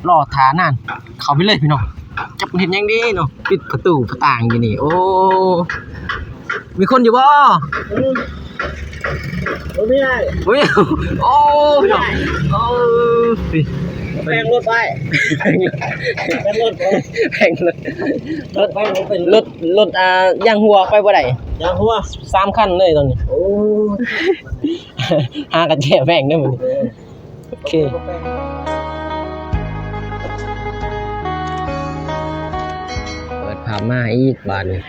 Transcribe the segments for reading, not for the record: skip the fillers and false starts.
รอทานานเข้าไปเลยพี่น้องจับเห็นยังดีเนาะปิดประตูประต่างอยู่นี่โอ้มีคนอยู่บ่ไม่ได้โอ้ยโอ้พี่น้องโอ้แพงรถไปแพงรถแพงรถรถยางหัวไปบ่ได้ยางหัว3คันเลยตอนนี้โอ้หากระแจแพงเด้อมื้อนี้โอเคเปิดภาพมาอีกบาดนี้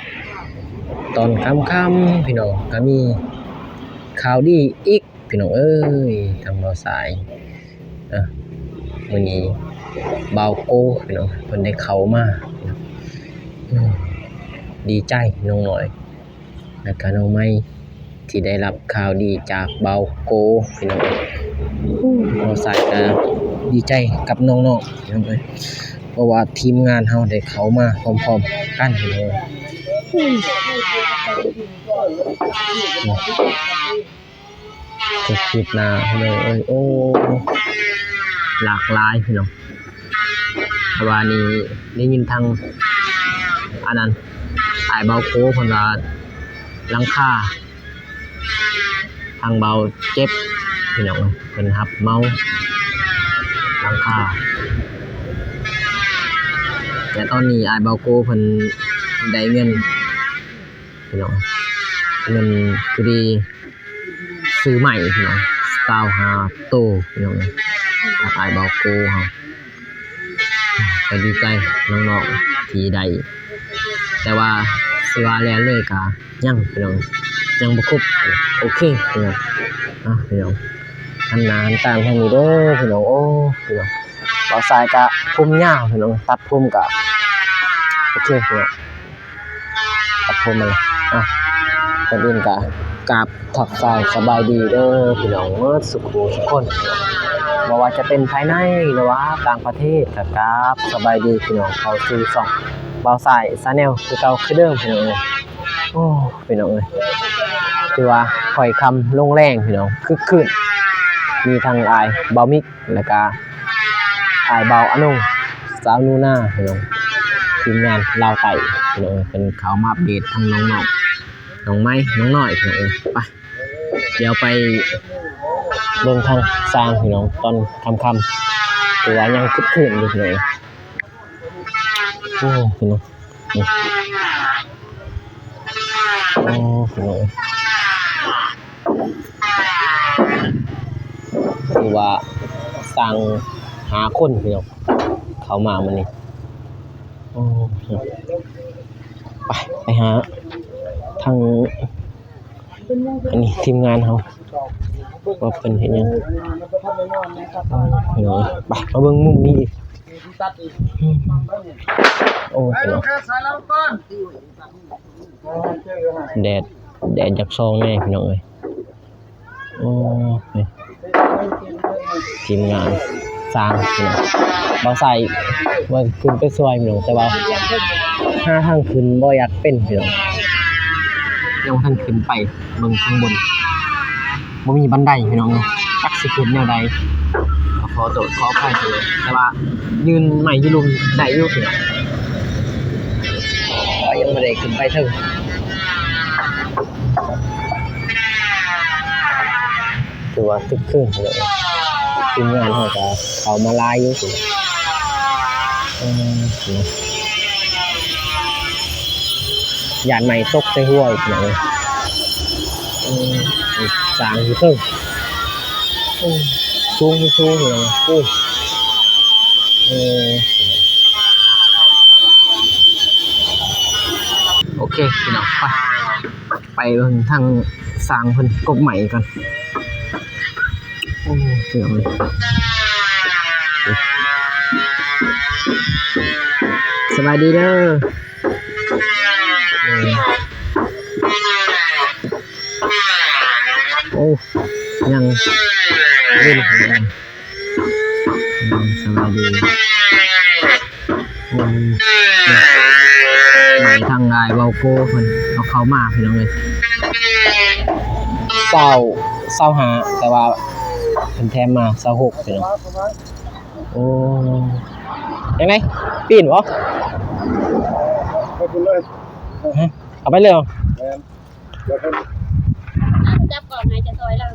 ตอนค่ำๆพี่น้องก็มีข่าวดีอีกพี่น้องเอ้ยทางบ่าวสายมื้อนี้บ่าวโกพี่น้องเพิ่นได้เข้ามาดีใจน้องน้อยแล้วก็น้องไม้ที่ได้รับข่าวดีจากบ่าวโกพี่น้องบ่าวสายก็ดีใจกับน้องๆพี่น้องเอ้ยเพราะว่าทีมงานเฮาได้เข้ามาพร้อมๆกันพี่น้องจะคิดหน้าพี่น้องเอ้ยโอ้หลากหลายพี่น้องแต่ว่านี้ได้ยินทางอันนั้นอ้ายเบาโคเพิ่นว่าหลังคาทางเบาเจ็บพี่น้องเพิ่นรับเมาหลังคาแต่ตอนนี้อ้ายเบาโคเพิ่นได้เงินพี่น้องเงินคือดีซื้อใหม่พี่น้อง25โตพี่น้องอ้ายเบาโคเฮาก็ดีใจน้องๆที่ได้แต่ว่าสิว่าแล้วเลยก็ยังพี่น้องยังบ่ครบโอเคพี่น้องพี่น้องทำงานตามทางนี้เด้อพี่น้องโอ้พี่น้องบ่าวสายก็ผมยาวพี่น้องตัดผมก็โอเคพี่น้องตัดผมมาเลยคนอื่นก็กราบทักทายสบายดีเด้อพี่น้องเมื่อสุขทุกคนบ่ว่าจะเป็นภายในหรือว่าต่างประเทศก็กราบสบายดีพี่น้องเข้าสู่ช่องบ่าวสายชาแนลคือเก่าคือเดิมพี่น้องเอ้ยโอ้พี่น้องเอ้ยคือว่าค่อยคำลงแรงพี่น้องคึกคืนมีทั้งอายเบามิกแล้วก็อายเบาอนุสาวนูนาพี่น้องทีมงานลาวไต่พี่น้องเป็นเขามาอัปเดตทั้งน้องน้องไม้น้องน้อยพี่น้องเอ้ยไปเดี๋ยวไปลงทางสร้างพี่น้องตอนค่ำๆคือว่ายังคึกคืนอยู่พี่น้องโอ้พี่น้องโอ้พี่น้องคือว่าสั่งหาคนพี่น้องเขามามันนี่โอ้ไปหาทางอันนี้ทีมงานเขาว่าเป็นเห็นยังพี่น้องไปมาเบิ่งมุมนี้ดิโอ้พี่น้องแดดจากซองแน่พี่น้องเอ้ยโอ้ยทีมงานสร้างพี่น้องบ่ใส่ว่าขึ้นไปซอยพี่น้องแต่ว่าหาทางขึ้นบ่อยากเป็นพี่น้องยังทางขึ้นไปเบิ่งข้างบนบ่มีบันไดพี่น้องจักสิขึ้นแนวใดขอโทษขออภัยเลยแต่ว่ายืนใหม่ยืนลุมได้อยู่พี่น้องก็ยังบ่ได้ขึ้นไปถึงถือว่าคึกคืนเลยทีมงานเขาก็เขามาลายอยู่สิยานใหม่ตกใส่หัวอีกหน่อยสางอยู่เพิ่งสูงอยู่เลยโอเคพี่น้องไปเบิ่งทางสร้างเพิ่นกบใหม่กันโอ้เจ๋งเลยสบายดีเด้อโอ้ยังเล่นสบายดีไหนทางงายเบาโก้เพิ่นเอาเข้ามาพี่น้องเลยเศร้าหาแต่ว่าเพิ่นแถมมา26พี่น้องโอ้ ยังไงปีนบ่ ไปคุณเลย เอาไปเลยเหรอ จับก่อนให้จะซอยแล้ว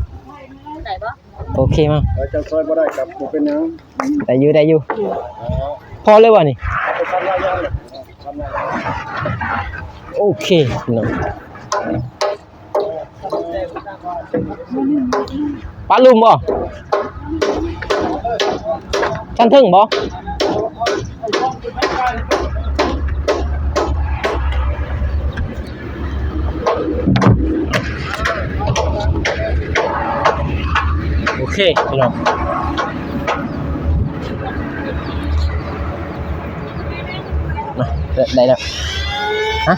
ได้ปะ โอเคมา ไปจะซอยบ่ได้ครับบ่เป็นหยัง ได้อยู่พอเลยวะนี่ ไปทำลายยางเลยทำลายยาง โอเคเนาะปลาลุมบ่ชั้นถึงบ่โอเคพี่น้องมาได้แล้วฮะ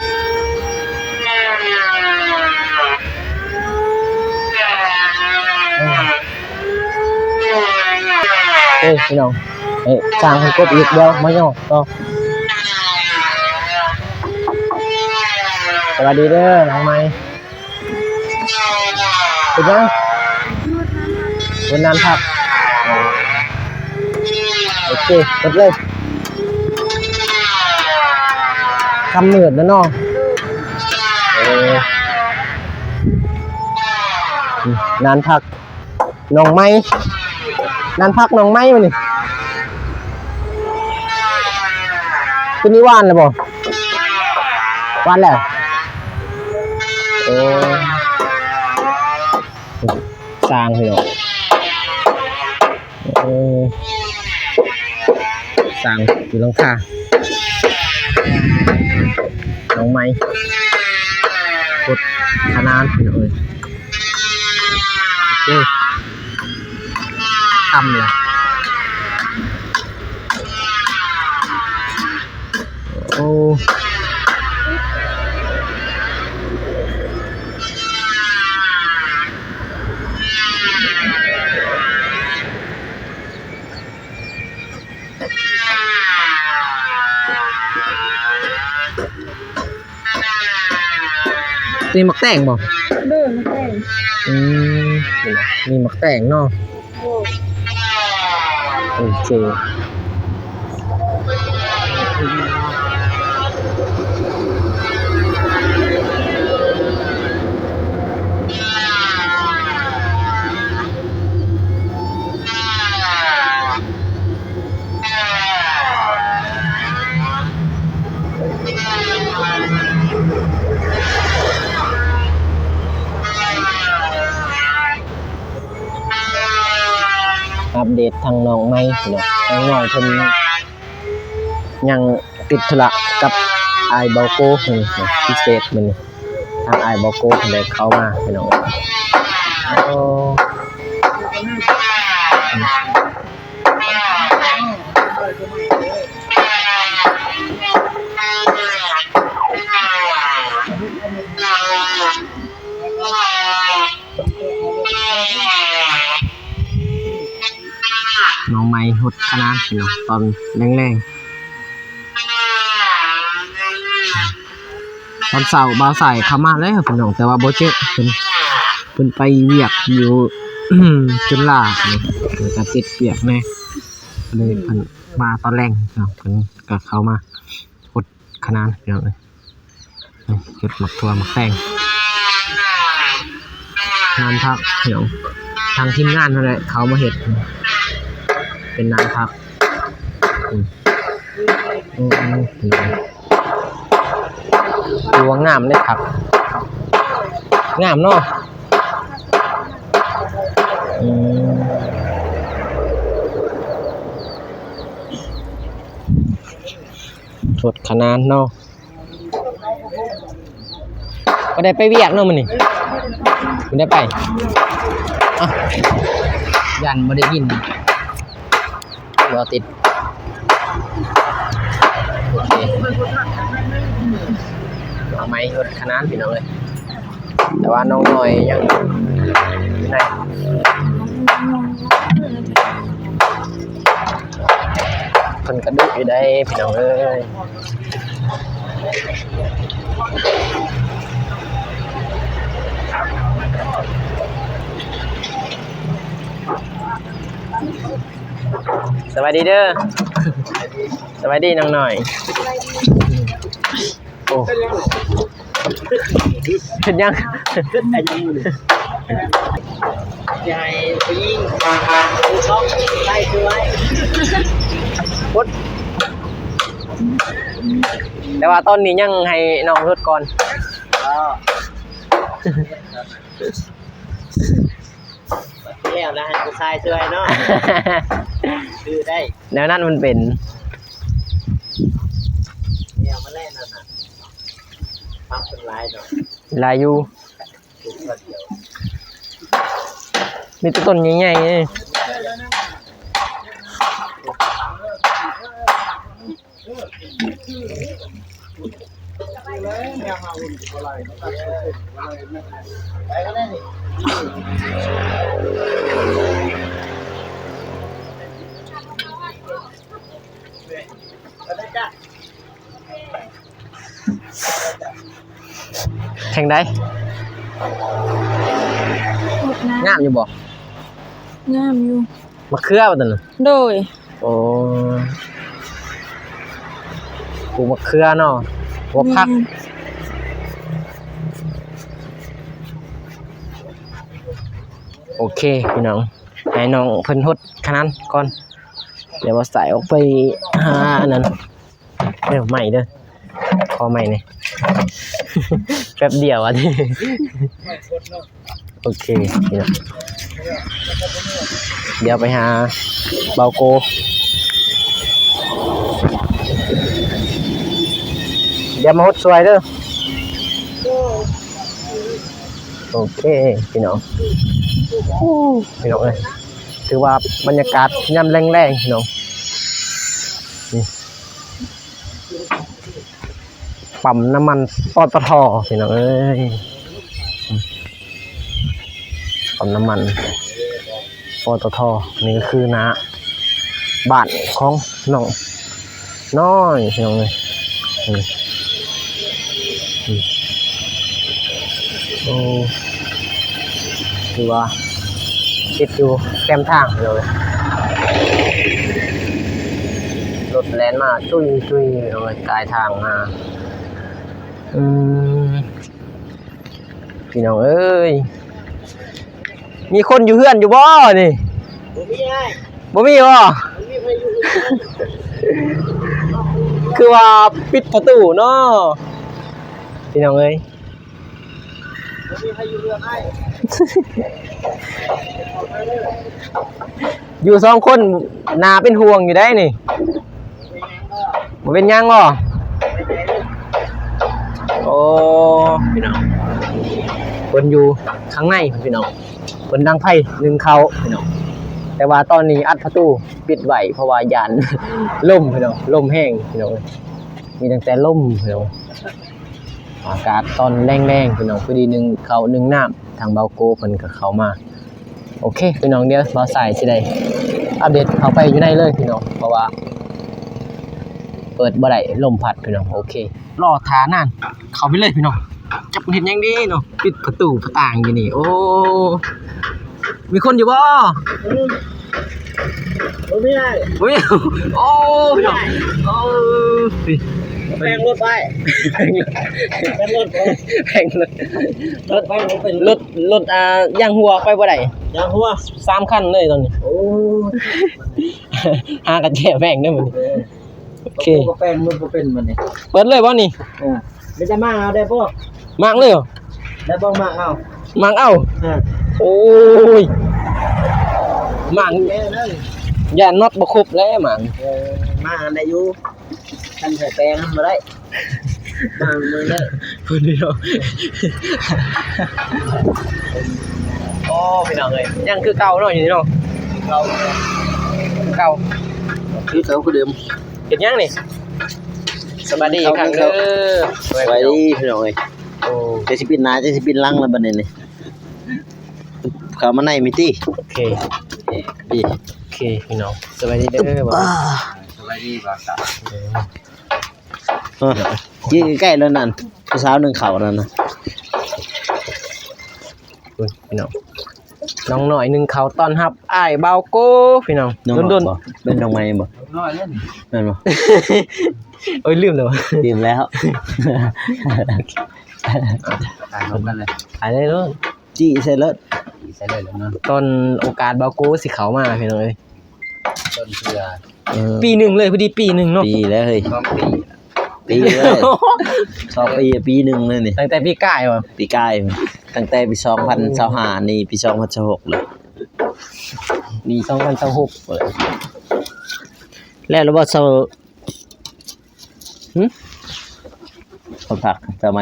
เอ้ยพี่น้องสร้างให้กบอีกเดียวมาย่อต่อสวัสดีเด้อน้องไม้เป็นยังวันนั้นครับโอเคกดเลยคำเหนื่อยนะน้องนานพักน้องไม้นานพักน้องไม้มานี่คืนนี้ว่านแล้วบ่ว่านแล้วสร้างเหรอสร้างอยู่หลังคาน้องไม้กดขนาดเลยโอเคทำเลยโอ้นี่มักแต่งบ่ เดินมาแต่ง มีมักแต่งเนาะ โอ้ โอเคอัปเดตทางน้องไม้เนาะน้องเพิ่นยังติดธุระกับไอ้เบาโก้นี่พิเศษมื้อนี้ทางไอ้เบาโก้เพิ่นได้เข้ามาพี่น้องโอ้น้องไม้หดขนาดพี่น้องตอนแรงๆตอนเช้าบ่าวใส่เข้ามาแล้วพี่น้องแต่ว่าบ่เจอเพิ่นไปเวียกอยู่ จนลานี่แล้วก็ติดเวียกแน่เลยเพิ่นมาตอนแรงเนาะเพิ่นก็เข้ามาหดขนาดพี่น้องเอ้ยนี่เก็บหมักทั่วหมักแตงนานพักพี่น้องทางทีมงานนั่นแหละเขามาเฮ็ดเป็นนานพักดูว่างามเลยครับงามเนาะสดขนาดเนาะก็ได้ไปเวียกเนาะมันนี่ไม่ได้ไปอ่ะยันไม่ได้ยินรอติดโอเคเอาไม้รถขนาดพี่น้องเลยแต่ว่าน้องหน่อยยังอยู่ไหนคนกระดุกอยู่ได้พี่น้องเอ้ยสวัสดีเด้อ สบายดีน้องหน่อยโอ้ขึ้นยังขึ้นแต่ยังอยู่ใหญ่ไปยิงช่องไล่คือไว้พุดแต่ว่าตอนนี้ยังให้น้องรถก่อนแล้วนะผู้ชายช่วยเนาะคือได้ แล้วนั่นมันเป็น เนี่ยมาเล่นนั่นน่ะพักเป็นลายหน่อย ลายู ถึงวันเดียว มีต้นใหญ่ๆนี่ไปก็ได้นี่ไปได้จ้ะ แข่งได้งามอยู่บ่ งามอยู่ มะเขือบ่ตันน่ะ โดย โอ้ปลูกมะเขือเนาะหัวผักโอเคพี่น้องให้น้องเพิ่นฮดขนาดนั้นก่อนเดี๋ยวว่าใส่ออกไปหาอันนั้นเดี๋ยวใหม่เด้อขอใหม่นี่ แป๊บเดียวอ่ะนี่โอเคพี่น้องเดี๋ยวไปหาเบาโกเดี๋ยวมาฮดสวยเด้อโอเคพี่น้องพี่น้องเลยถือว่าบรรยากาศย่ำแรงๆพี่น้องนี่ปั๊มน้ำมันปตทพี่น้องเอ้ยปั๊มน้ำมันปตทนี่ก็คือนะบ้านของน้องน้อยพี่น้องเลยโอ้คือว่าติดอยู่แคมทางเลยรถแล่นมาจุ้ยเลยกลายทางมาพี่น้องเอ้ยมีคนอยู่เฮือนอยู่บ่นี่ ผมมีให้ บ่มีบ่ ผมมีใครอยู่ คือว่าปิดประตูเนาะพี่น้องเอ้ย ผมมีใครอยู่เรือนให้ อยู่สองคนน่าเป็นห่วงอยู่ได้นี่บ่เป็นหยังบ่โอ้พี่น้องคนอยู่ข้างในพี่น้องคนดังไพ่นึงเขาพี่น้องแต่ว่าตอนนี้อัดประตูปิดไว้เพราะว่ายัน ล่มพี่น้องล่มแห้งพี่น้องมีตั้งแต่ล่มพี่น้องอากาศตอนแรงๆพี่น้องพอดีนึงเขานึงน้ำทางเบาโกเพิ่นก็เข้ามาโอเคพี่น้องเดี๋ยวบ่าวสายสิได้อัปเดตเข้าไปอยู่ในเลยพี่น้องเพราะว่าเปิดบ่ได้ลมพัดพี่น้องโอเครอทานานเข้าไปเลยพี่น้องจับเห็นยังดีเนาะปิดประตูประต่างอยู่นี่โอ้มีคนอยู่บ่ ผมมีให้ โอ้ยโอ้พี่น้องโอ้ย แปลงรถไปแปลงรถ แพงรถ รถไปผมเป็น รถย่างหัวไปบ่ได้ ยางหัว 3คันเลยตอนนี้ โอ้ หากันแจแพงเด้อมื้อนี้โอเค ก็แปลงมันก็เป็นมันนี่ เปิดเลยบ่นี่ ไม่จะมาเอาได้พวก มากเลยเหรอ ได้บ้องมาเอา มากเอ้าโอ้ยมาก แม่เลย อย่าน็อตบ่ครบแล้วมาก มาได้อยู่ทันใส่แปลงมาได้มามือได้ เพิ่นเดียวโอ้พี่น้องเอ้ยยังคือเก่าเนาะอยู่นี่เนาะ เรา เก่า คือเขาคือเดิม เฮ็ดยังนี่สวัสดีครับเด้อ ไว้พี่น้องเอ้ย โอ้ จะสิปินหน้าจะสิปินหลังแล้วบัดนี้นี่เข้ามาในมิติ โอเค พี่ โอเคพี่น้องสวัสดีเด้อบ่ สวัสดีบ่าวสาวยืนใกล้ๆแล้วนั่นผู้สาวหนึ่งเข่านั่นนะ พี่น้อง น้องหน่อยหนึงเขาต้อนรับอ้ายเบาโก้พี่น้อง น้อง โดน บ่เป็นน้องไม้บ่ น้อยเล่น นั่นบ่ ๆโอ้ยลืมแล้ว ทีมแล้ว ต่างกันเลย หายได้เด้อ จี้ใส่รถ ใส่เลยแล้วเนาะ ตอนโอกาสเบาโก้สิเขามาพี่น้องเอ้ย ต้นเสือ ปีหนึ่งเลยพอดีปีหนึ่งเนาะ ปีแล้วเฮ้ย 2 ปี ปีเลย2 ปีปีหนึงเลยนี่ ตั้งแต่ปีก่ายว่ะ ปีกายตั้งแต่ปี2025นี่ปี2026เลย ปี2026เปิด แล้วบ่เซาผักทำไม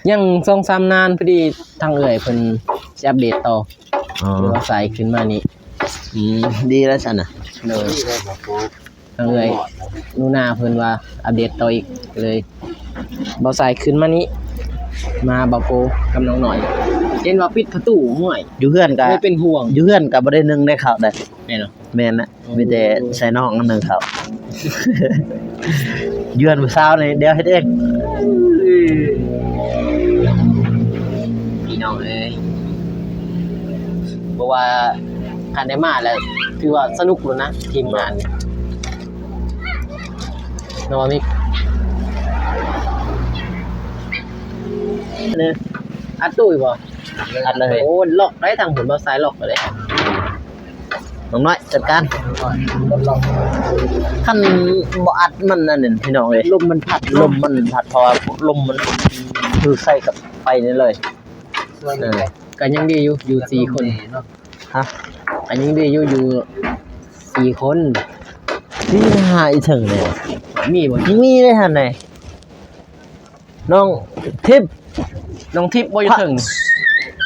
ยัง2-3นานพอดีทางเอ่ยเพิ่นสิอัปเดตต่อ อ๋อ หรือว่าใส่ขึ้นมานี่ ดีแล้วซั่นน่ะ เลยทางเอ่ยนูนาเพิ่นว่าอัปเดตต่ออีกเลยบ่ใส่ขึ้นมานี้มาเบาโก้กับน้องหน่อยเห็นว่าปิดประตูห่วย อยู่เฮือนก็ เลยเป็นห่วง อยู่เฮือนก็บ่ได้นึ่งได้ข้าวได้ แม่เนาะ แม่นนะมีแต่ใส่น้องอันหนึงข้าว เยือนมื้อเช้านี่เดี๋ยวเฮ็ดเอง พี่น้องเอ้ยเพราะว่าคันได้มาแล้วถือว่าสนุกแล้วนะทีมงานน้องมิกเนี่ยอัดตู้อีกบ่ อัดเลย โอ้ล็อกได้ทางผลบ่ซ้ายล็อกไปเลย น้องน้อยจัดการคันบ่อัดมันนั่นน่ะพี่น้องเอ้ย ลมมันพัด ลมมันพัดเพราะว่าลมมันคือใส่กับไฟนี่เลย ก็ยังดีอยู่4คน เนาะ ฮะ ก็ยังดีอยู่4คน นี่หาอีถึงเนี่ย มีบ่ ยังมีได้หั่นไหนน้องทิพย์ น้องทิพย์บ่อยู่ถึง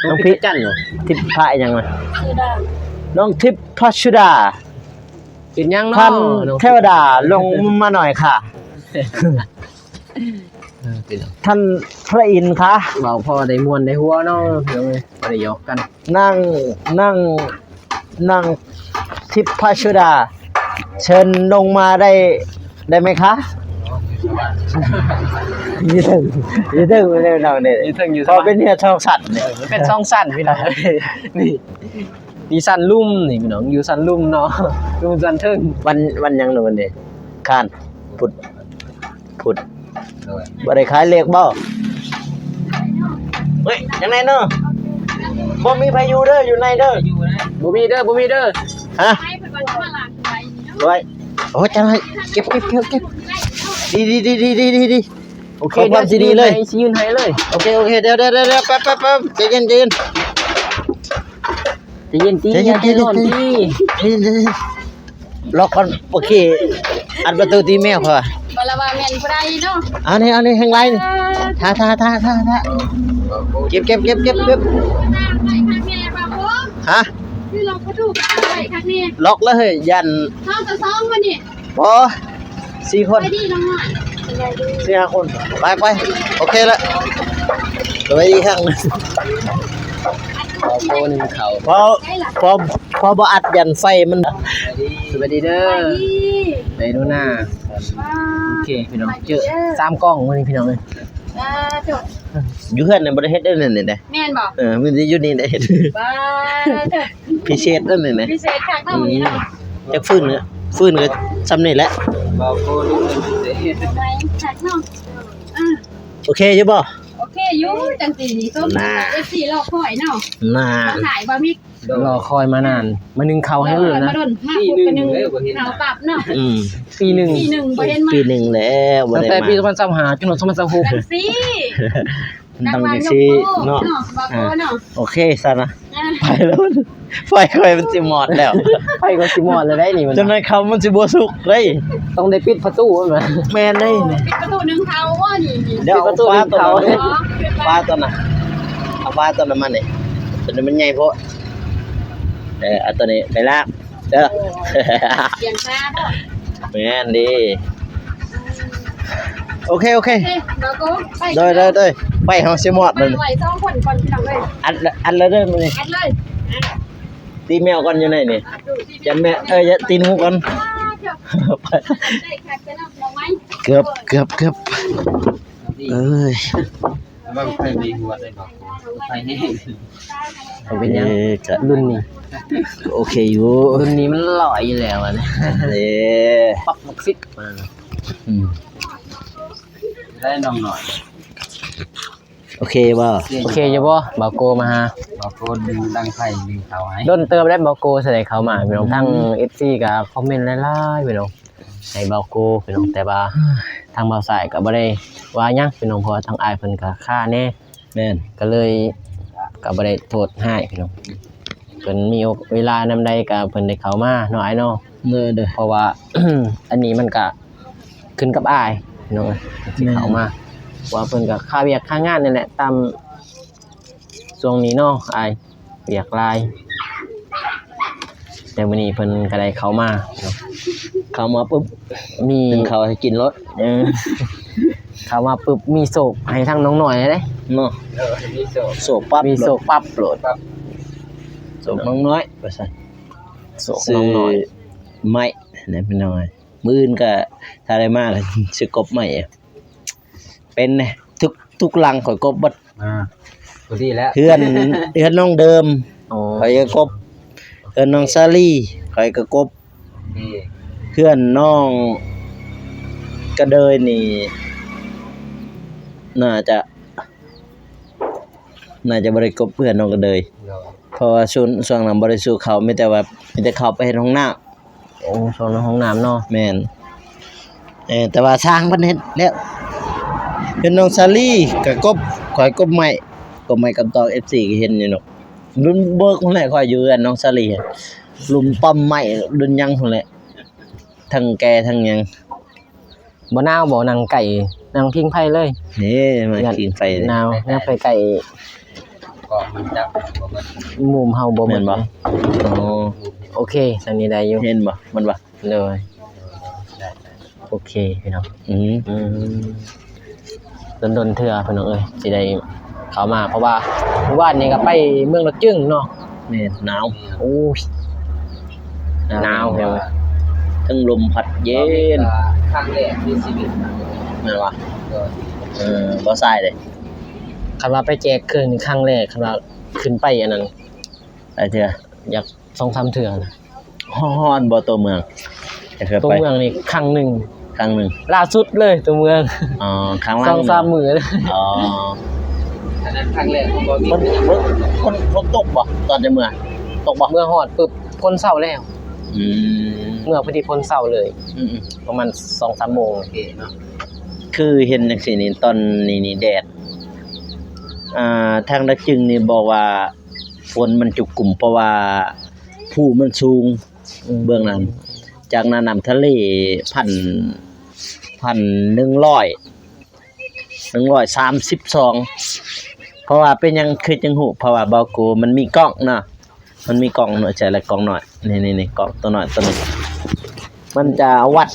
น้องพิ จันทร์เหรอ ทิพย์พระยังไง คือได้ น้องทิพย์พระชุดา เป็นยังเนาะ ท่าน น้อง เทวดาลงมาหน่อยค่ะ เป็นหยัง ท่านพระอินทร์คะ เบาพอได้ม่วนได้หัวเนาะเดี๋ยวบ่ได้หยอกกัน นั่งทิพย์พระชุดา เชิญลงมาได้ไหมคะยืดถึงไม่ได้เราเนี่ย อยู่ถึงอยู่ พอเป็นเนี่ยทองสัตว์เนี่ย มันเป็นช่องสั้นพี่น้องนี่มีสั้นลุ่มนี่พี่น้องอยู่สั้นลุ่มเนาะลุ่มสั้นเทิง วันยังหนูวันนี้ข้านพุดโดย บ่ได้ขายเลขบ่เฮ้ยยังไงเนาะบ่มีพายุเด้ออยู่ในเด้อ อยู่นะ บ่มีเด้อ ฮะ ให้เป็นวันที่มาหลังไว้เนาะ ไว้โอ้จังให้เก็บดีโอเค ขอความสิดีเลย สิยืนให้เลย โอเคเดี๋ยวแป๊บใจเย็น ใจะเย็นตี ใจเย็น ใจร้อนตี ล็อกก่อนโอเคอัดประตูตีแมวพอ บ่ละว่าแม่นบ่ได้เนาะ เอานี่แห่งไรนี่ท่าเก็บ ไปข้างแม่บ่พอ ฮะ คือเราก็ถูกไปข้างนี้ ล็อกแล้วเฮ้ยยัน เข้าจะซ้อมบ่นี่ พอ4 คน ไปดีน้องหน่อยสบายดี 4 คนไปโอเคละสวัสดีครับ ขอโกนึงเขา พอบ่อัดยันไฟมัน สวัสดีเด้อ ไปดี ไปดูหน้า ว้า โอเคพี่น้องเจอ3กล้องมื้อนี้พี่น้องเอ้ย จด อยู่เฮือนนี่บ่ได้เฮ็ดได้นั่นนี่เด้ แม่นบ่ มันสิอยู่นี่ได้เฮ็ด บ้าจด พิเศษนั่นนี่นะ พิเศษคักเนาะมื้อนี้เนาะ จักฟื้นก็ซ้ำนี่แหละ บ่โกลูกเป็นเด้ ไปคักเนาะโอเคอยู่บ่ โอเคอยู่จังสีนี่ส้ม FC รอคอยเนาะ น่า มาถ่ายบ่มี รอคอยมานานมานึงเขาให้เลยนะ มาดนมาปุ๊บกันนึงเอาปรับเนาะ ปีหนึ่ง ปีหนึ่งบ่เห็นมา ปีหนึ่งแล้วบ่ ตั้ง ได้ แต่ มา ปี2025จนถึง2026 จังซี่ ต้องจังซี่เนาะ บ่โกเนาะ โอเคซะนะไปแล้วไฟค่อยมันสิหมดแล้ว ไปก็สิหมดเลยได้นี่มัน จนนั้นเขามันสิบ่สุกเลย ต้องได้ปิดประตูมัน แม่นเลย ปิดประตูนึงเขาว่านี่ เดี๋ยวเอาปลาตัวนั้น อ๋อ ปลาตัวน่ะเอาปลาตัวนั้นมานี่ตัวนี้มันใหญ่โพดเอาตัวนี้ไปลากเด้อ เปลี่ยนตาเนาะ แม่นดีโอเค เอ้ยบ่โกไป โดยไปเฮาสิหมด ไป เลย ไว้2คนก่อนพี่น้องเอ้ย อันละเด้อมื้อนี้ แอดเลย ตีแมวก่อนอยู่ไหนนี่ ดูสิ ยันแม่อย่าตีหนูก่อน ได้คักจะเนาะน้องไหม เกือบเอ้ย มา างไฟมีหัวได้บ่ไฟแห้ง มันเป็นหยัง ก็ รุ่นนี้ โอเคอยู่ รุ่นนี้มันหล่ออยู่แล้วอะนะ เด้ ปักมักฟิกมา อืม ได้น้องหน่อย โอเคบ่ โอเคอยู่บ่บาโกมาหา บ่โกนดึงดังไฟดึงเขาให้ โดนเติมได้บาโกแสดงเขามาพี่น้องทั้ง FC ก็คอมเมนต์หลายๆพี่น้องให้บาโกพี่น้องแต่ว่าทางบ่าวสายก็บ่ได้ว่าหยังพี่น้องเพราะว่าทางอ้ายเพิ่นก็ค่าแน่ แม่น ก็เลยก็บ่ได้โทษให้พี่น้องเพิ่นมีเวลานำใดก็เพิ่นได้เข้ามาเนาะอ้ายเนาะ เด้อเด้อ เพราะว่า อันนี้มันก็ขึ้นกับอ้ายพี่น้องที่เข้ามาว่าเพิ่นก็ค่าเวียกค่างานนี่แหละตามช่วงนี้เนาะอ้ายเวียกหลายแต่มื้อนี้เพิ่นก็ได้เข้ามาเนาะ เข้ามาปุ๊บ มี นึ่งข้าวให้กินรถ เออเข้ามาปุ๊บมีโศกให้ทั้งน้องหน่อยเด้ เนาะ มีโซ โศกปั๊บ มีโศกปั๊บโหลด โศกน้องน้อยว่าซั่น โศกน้องหน่อย ไม้นะพี่น้อยมื้ออื่นก็ถ้าได้มาก็สิกบไม้อะเป็นนะทุกหลังข่อยกบเบัด พอดีแล้ว เฮือนน้องเดิม โอ้ ข่อยก็กบเฮือนน้องซาลี่ข่อยก็กบ นี่ เฮือนน้องกระเดยนี่น่าจะบ่ได้กบเพื่อนน้องกระเดย เดี๋ยว เพราะว่าช่วงนั้นบ่ได้สู่เขามีแต่ว่ามีแต่เข้าไปเฮ็ดห้องน้ำ โอ้โซนห้องน้ำเนาะ แม่นแต่ว่าสร้างเพิ่นเฮ็ดแล้วเป็นน้องซาลี่ก็กบข่อยกบไม้กับตอก FC ก็เห็นอยู่เนาะรุ่นเบิกพุ่นแหละข่อยอยู่กับน้องซาลี่ลุมปั๊มไม้รุ่นยังพุ่นแหละทั้งแก่ทั้งหยัง บ่นาวบ่นางไก่นางพิงไผ่เลย นี่มากินไฟเลย นาวเนี่ยไปไก่ ก็มันจับบ่มัน หมุมเฮาบ่ แม่นบ่อ๋อ โอเคทางนี้ได้อยู่ เห็นบ่มันบ่ เลยโอเคพี่น้อง อืม ดนเทื่อพี่น้องเอ้ยสิได้เข้ามาเพราะว่าเมื่อวานนี้ก็ไปเมืองละจึ้งเนาะ แม่นหนาว โอ้ยหนาวเฮ้ย ทั้งลมพัดเย็น ครั้งแรกในชีวิต แม่นบ่ ก็ บ่ทรายเลย คันว่าไปแจกเครื่องนี่ครั้งแรกคันว่าขึ้นไปอันนั้น ไอ้เถื่อ อยาก2-3เทื่อนะ ฮ้อนบ่ตัวเมืองจะเคย ตัว ไป เมืองนี่ครั้งหนึง ครั้งหนึง ล่าสุดเลยตัวเมือง อ๋อครั้งล่าง 2-3มื้อเลย อ๋อ อันนั้นครั้งแรกผมบ่มี คนตกบ่ตอนจะเมืองตกบ่ เมื่อฮอดปึ๊บพ้นเช้าแล้ว อืม เมื่อพอดีพ้นเช้าเลย อืม ประมาณ 2-3 โมง โอเคเนาะ คือเห็นจังซี่นี่ตอนนี้นี่แดดทางดักจึงนี่บอกว่าฝนมันจุกกลุ่มเพราะว่าผู้มันสูงเบื้องนั้นจากน้ำทะเล132เพราะว่าเป็นหยังคือจังหูเพราะว่าเบากูมันมีกล้องเนาะมันมีกล้องหน่อยใจละกล้องหน่อยนี่กล้องตัวหน่อยตัวนี้มันจะวัด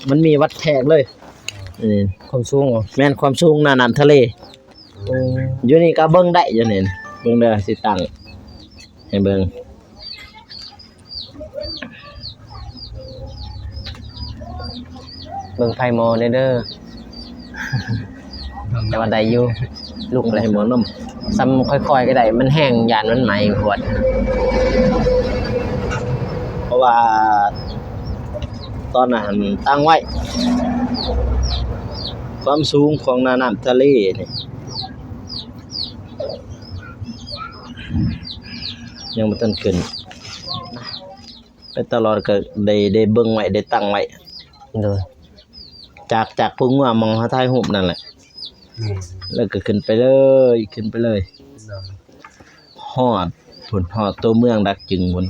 มันมีวัดแขกเลยนี่ ความสูงเหรอ แม่นความสูงน้ำทะเลอยู่นี่ก็เบิ่งได้อยู่นี่เบิ่งเด้อสิตั้งให้เบิ่ง เบิ่งไผหมอเด้อ แต่ว่าได้อยู่ลูก อะไร เลย หมอน้ ซ้ำค่อยๆก็ได้มันแห้งยานมันไหมขวด ำเพราะว่าตอนนั้นตั้งไว้ ความสูงของน้ำทะเลนี่ยังบ่ทันขึ้นไปตลอดก็ได้เบิ่งไว้ได้ตั้งไว้ โดย จากพุ่งว่ามองหาถ่ายรูปนั่นแหละ แล้วก็ขึ้นไปเลยฮอดพุ่นฮอดตัวเมืองดักจึงพุ่น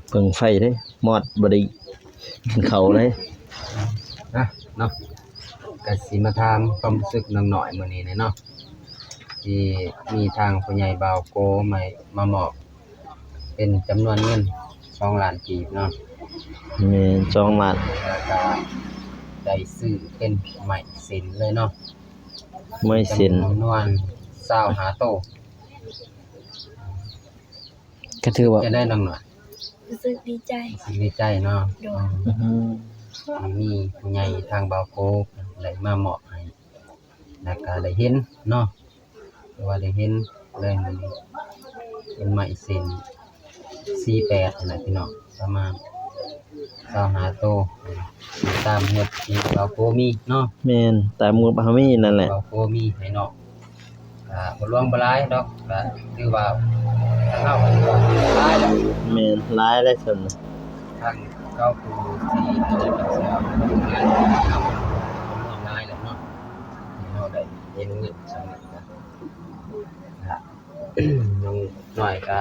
เบิ่งไฟเด้มอดบ่ได้กินข้าวเลย นะเนาะก็สิมาถามความรู้สึกน้องหน่อยมื้อนี้เนาะที่มีทางผู้ใหญ่บ่าวโกมามอบเป็นจำนวนเงิน2ล้านกีบเนาะ แม่น2ล้าน แล้วก็ได้ซื้อเป็นไม้เซ็นเลยเนาะ ไม่เซ็น จำนวน25โต ก็ถือว่า จะได้น้องหน่อย รู้สึกดีใจ ดีใจเนาะ โดย มีผู้ใหญ่ทางบาวโกได้มามอบให้แล้วก็ได้เห็นเนาะหรือว่าได้เห็นเลยมื้อนี้เป็นไม้เส้น48นั่นแหละพี่น้องประมาณ25โตตามงบที่บาวโกมีเนาะ แม่นตามงบเฮามีนั่นแหละ บาวโกมีให้เนาะบ่รวมบ่หลายดอกก็คือว่าทางเฮาก็หลายแล้ว แม่นหลายเลยซั่นน่ะ ทางเก้าปูที่ได้เป็นเสียงหลายแล้วเนาะเราได้เห็นเงินสำนึกนะน้องหน่อยก็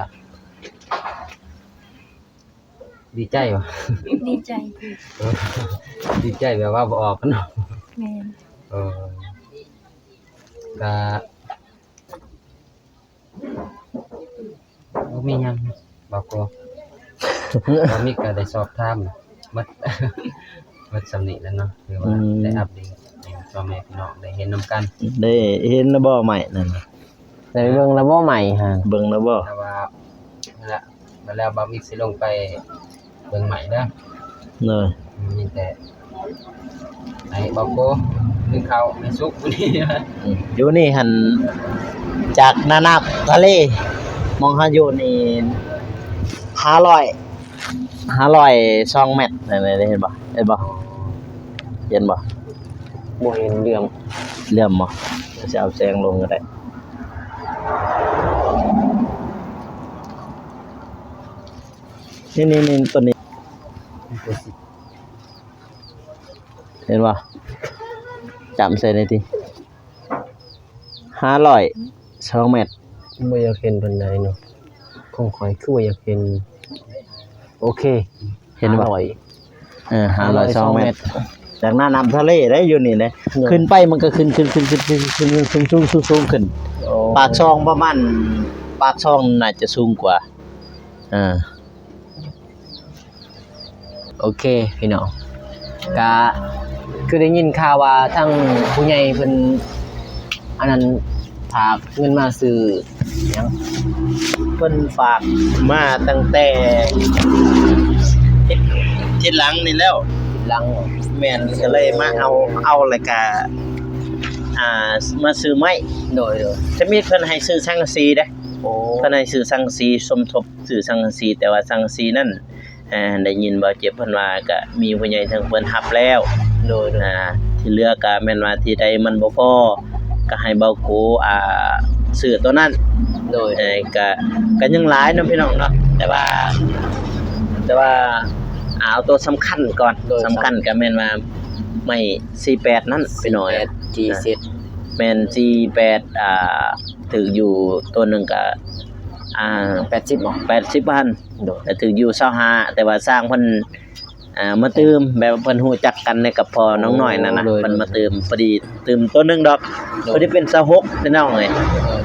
ดีใจวะ ดีใจ ดีใจแบบว่าบ่ออกกันเนาะ แม่น ก็บ่มีหยังบอกกูบ่มีก็ได้สอบถามหมด หมดสำนึกแล้วเนาะคือว่าได้อัปเดตให้พ่อแม่พี่น้องได้เห็นนํกัน ได้เห็นแล้วบ่ใหม่นั่นน่ะ ในเรื่องระบบใหม่ฮะ เบิ่งแล้วบ่ แต่ว่านั่นแหละมาแล้วบ่มีสิลงไปเบิ่งใหม่เด้อ เนาะ มีแต่ไอ้บอกโกนึงข้าวในซุปมื้อนี้ อยู่นี่หันจากหน้านับทะเลมองหาอยู่นี่500 เมตรนั่นได้เห็นบ่เห็นบ่เห็นบ่ บ่เห็นเรื่อง เลื่อมบ่จะเอาแสงลงก็ได้นี่ตัวนี้เห็นบ่จำใส่ได้ติ500 เมตร บ่อยากเห็นปานใดเนาะคงคอยคือว่าอยากเห็นโอเค เห็นบ่ 500 502 เมตรจากหน้าน้ำทะเลได้อยู่นี่เลยขึ้นไปมันก็ขึ้นสูงขึ้นปากช่องประมาณปากช่องน่าจะสูงกว่าโอเคพี่น้องก็คือได้ยินข่าวว่าทางผู้ใหญ่เพิ่นอันนั้นฝากเงินมาซื้อหยัง เพิ่นฝากมาตั้งแต่ทิศหลังนี่แล้ว หลัง แม่นก็เลยมาเอาแล้วก็มาซื้อไม้ โดย จะมีเพิ่นให้ซื้อสังกะสีเด้ โอ้ เพิ่นให้ซื้อสังกะสีสมทบซื้อสังกะสีแต่ว่าสังกะสีนั้นได้ยินบ่เจ็บเพิ่นว่าก็มีผู้ใหญ่ทางเพิ่นรับแล้ว โดย ที่เหลือก็แม่นว่าที่ใดมันบ่พอก็ให้เบาโกซื้อตัวนั้น โดย ก็ยังหลายเนาะพี่น้องเนาะแต่ว่าเอาตัวสำคัญก่อนสำคัญก็แม่นว่าไม่48นั่นพี่น้อง G7 แม่น48ถึกอยู่ตัวหนึงก็80บ่ 80,000แต่ถึกอยู่25แต่ว่าสร้างเพิ่นมาตืมแบบเพิ่นฮู้จักกันในกับพ่อน้องน้อยนั่นน่ะเพิ่นมาตืมพอดีตืมตัวหนึงดอกพอดีเป็น26พี่น้องเอ้ย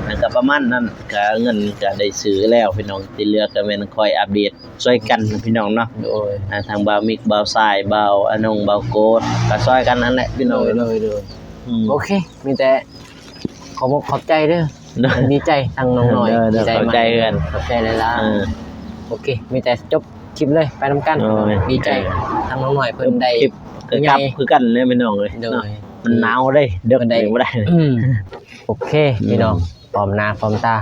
มันก็ประมาณนั้นก็เงินก็ได้ซื้อแล้วพี่น้องที่เหลือก็แม่นคอยอัปเดตช่วยกันพี่น้องเนาะ โดย ทางบ่าวมิกบ่าวทรายบ่าวอนงบ่าวโกดก็ช่วยกันนั่นแหละพี่น้อง โดยโอเคมีแต่ขอบใจเด้อดีใจทางน้องน้อยดีใจมาก ขอบใจกัน ขอบใจหลายๆโอเคมีแต่จบคลิปเลยไปนำกันดีใจทางน้องน้อยเพิ่นได้ คลิปคือกันเลยพี่น้องเอ้ย โดย มันหนาวเด้เด็กบ่ได้ โอเคพี่น้องพร้อมหน้าพร้อมตา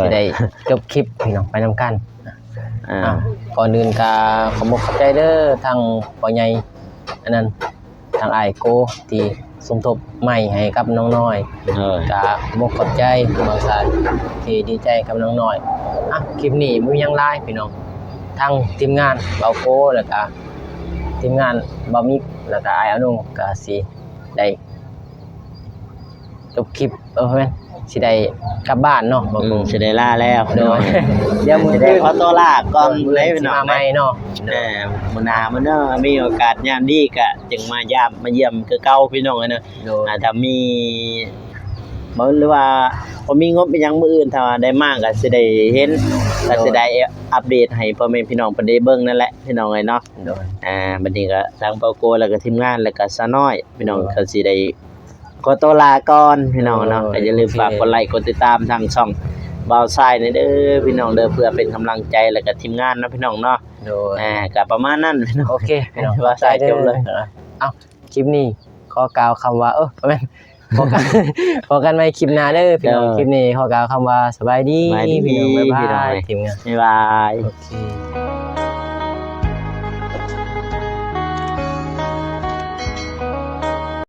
จะได้จบคลิปพี่น้องไปนำกันก่อนอื่นก็ขอบใจเด้อทางพ่อใหญ่อันนั้นทางอ้ายโกที่สมทบใหม่ให้กับน้องน้อยก็ขอบใจบ่าวสารที่ดีใจกับน้องน้อยคลิปนี้บ่มีหยังหลายพี่น้องทางทีมงานบ่าวโกแล้วก็ทีมงานบ่าวมิกแล้วก็อ้ายอนุก็สิได้จบคลิปแม่นสิได้กลับบ้านเนาะบ่คง สิได้ลาแล้ว โดยเดี๋ยวมื้อ ได้ นี้ ขอตัวลาก่อนเลยพี่น้อง มาใหม่เนาะ มื้อหน้ามันเนาะมีโอกาสยามดีก็จึงมาเยี่ยมคือเก่าพี่น้องเนาะ โดย ถ้ามีบ่หรือว่าบ่มีงบเป็นหยังมื้ออื่นถ้าได้มาก็สิได้เห็นก็สิได้อัปเดตให้พ่อแม่พี่น้องเพิ่นได้เบิ่งนั่นแหละพี่น้องเอ้ยเนาะ โดย บัดนี้ก็ทางเปาโกแล้วก็ทีมงานแล้วก็ซะน้อยพี่น้องก็สิได้ขอตัวลาก่อนพี่น้องเนาะก็อย่าลืมฝากกดไลค์กดติดตามทางช่อง บ่าวชายนี่เด้อพี่น้องเด้อเพื่อเป็นกำลังใจแล้วก็ทีมงานเนาะพี่น้องเนาะ โดย ก็ประมาณนั้นพี่น้อง โอเคพี่น้อง บ่าวชายจบเลย เอ้าคลิปนี้ขอกล่าวคำว่าบ่แม่นพอกัน พอกันใหม่คลิปหน้าเด้อพี่น้องคลิปนี้ขอกล่าวคำว่าสบายดี สบายดี พี่น้องบ๊าย พี่น้อง บายทีมงาน บ๊ายบาย โอเค